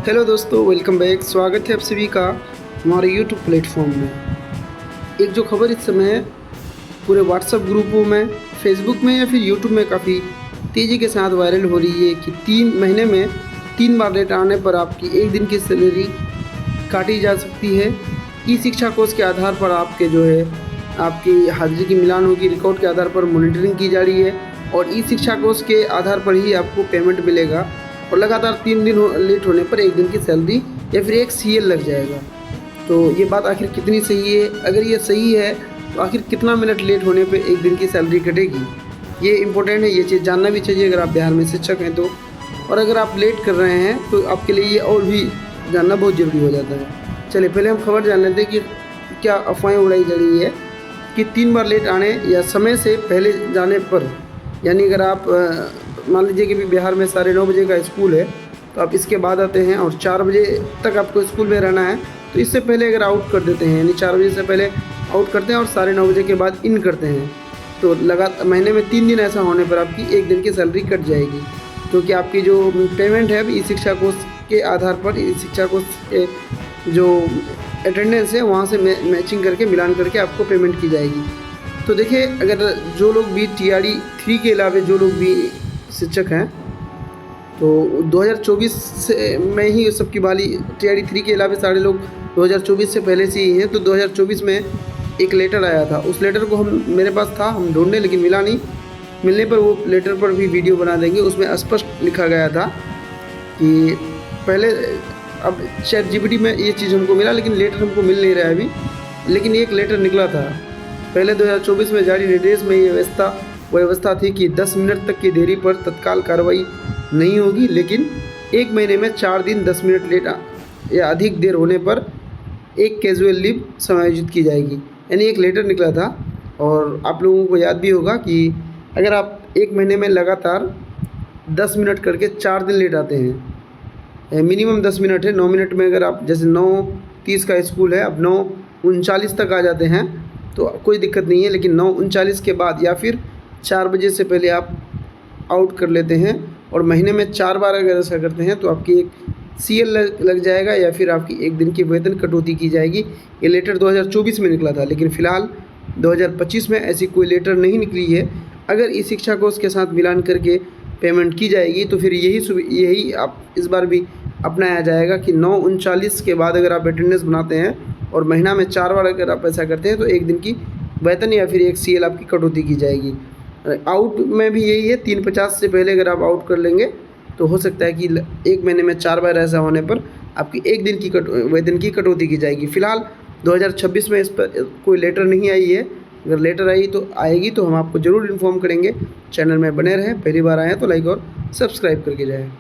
Hello दोस्तों, welcome back. स्वागत है आप सभी का हमारे यूट्यूब प्लेटफॉर्म में। एक जो खबर इस समय पूरे व्हाट्सएप ग्रुपों में, फेसबुक में या फिर यूट्यूब में काफ़ी तेज़ी के साथ वायरल हो रही है कि 3 महीने में 3 बार लेट आने पर आपकी एक दिन की सैलरी काटी जा सकती है। ई शिक्षा कोर्स के आधार पर आपके जो है आपकी हाजिरी की मिलान होगी, रिकॉर्ड के आधार पर मॉनिटरिंग की जा रही है और ई शिक्षा कोर्स के आधार पर ही आपको पेमेंट मिलेगा। और लगातार 3 दिन लेट होने पर एक दिन की सैलरी या फिर एक सीएल लग जाएगा। तो ये बात आखिर कितनी सही है? अगर ये सही है तो आखिर कितना मिनट लेट होने पे एक दिन की सैलरी कटेगी? ये इम्पोर्टेंट है, ये चीज़ जानना भी चाहिए अगर आप बिहार में शिक्षक हैं तो। और अगर आप लेट कर रहे हैं तो आपके लिए ये और भी जानना बहुत ज़रूरी हो जाता है। चलिए पहले हम खबर जान लेते हैं कि क्या अफवाहें उड़ाई जा रही है कि 3 बार लेट आने या समय से पहले जाने पर, यानी अगर आप मान लीजिए कि भी बिहार में 9:30 बजे का स्कूल है तो आप इसके बाद आते हैं और 4 बजे तक आपको स्कूल में रहना है, तो इससे पहले अगर आउट कर देते हैं, यानी 4 बजे से पहले आउट करते हैं और 9:30 बजे के बाद इन करते हैं, तो लगातार महीने में 3 दिन ऐसा होने पर आपकी एक दिन की सैलरी कट जाएगी। क्योंकि आपकी जो पेमेंट है अब ई शिक्षा कोर्स के आधार पर, ई शिक्षा कोर्स के जो अटेंडेंस है वहाँ से मैचिंग करके, मिलान करके आपको पेमेंट की जाएगी। तो देखिए, अगर जो लोग भी TRE 3 के अलावा जो लोग भी शिक्षक हैं तो 2024 से में ही सबकी बाली, TRE 3 के अलावा सारे लोग 2024 से पहले से ही हैं। तो 2024 में एक लेटर आया था, उस लेटर को मेरे पास था, हम ढूंढने लेकिन मिला नहीं। मिलने पर वो लेटर पर भी वीडियो बना देंगे। उसमें स्पष्ट लिखा गया था कि पहले, अब ChatGPT में ये चीज़ हमको मिला लेकिन लेटर हमको मिल नहीं रहा है अभी, लेकिन एक लेटर निकला था पहले 2024 में जारी निर्देश में। ये व्यवस्था थी कि 10 मिनट तक की देरी पर तत्काल कार्रवाई नहीं होगी, लेकिन 1 महीने में 4 दिन 10 मिनट लेट या अधिक देर होने पर एक कैजुअल लीव समायोजित की जाएगी। यानी एक लेटर निकला था। और आप लोगों को याद भी होगा कि अगर आप 1 महीने में लगातार 10 मिनट करके 4 दिन लेट आते हैं, मिनिमम 10 मिनट है, 9 मिनट में अगर आप, जैसे 9:30 का स्कूल है, अब 9:39 तक आ जाते हैं तो कोई दिक्कत नहीं है, लेकिन 9:39 के बाद या फिर 4 बजे से पहले आप आउट कर लेते हैं और महीने में 4 बार अगर ऐसा करते हैं तो आपकी एक सीएल लग जाएगा या फिर आपकी एक दिन की वेतन कटौती की जाएगी। ये लेटर 2024 में निकला था, लेकिन फ़िलहाल 2025 में ऐसी कोई लेटर नहीं निकली है। अगर ई शिक्षा कोर्स के साथ मिलान करके पेमेंट की जाएगी तो फिर यही आप इस बार भी अपनाया जाएगा कि 9:39 के बाद अगर आप अटेंडेंस बनाते हैं और महीना में 4 बार अगर आप ऐसा करते हैं तो एक दिन की वेतन या फिर एक सीएल आपकी कटौती की जाएगी। आउट में भी यही है, 3:50 से पहले अगर आप आउट कर लेंगे तो हो सकता है कि 1 महीने में 4 बार ऐसा होने पर आपकी एक दिन की वेतन की कटौती की जाएगी। फ़िलहाल 2026 में इस पर कोई लेटर नहीं आई है। अगर लेटर आएगी तो हम आपको ज़रूर इन्फॉर्म करेंगे। चैनल में बने रहें, पहली बार आए हैं तो लाइक और सब्सक्राइब करके जाएँ।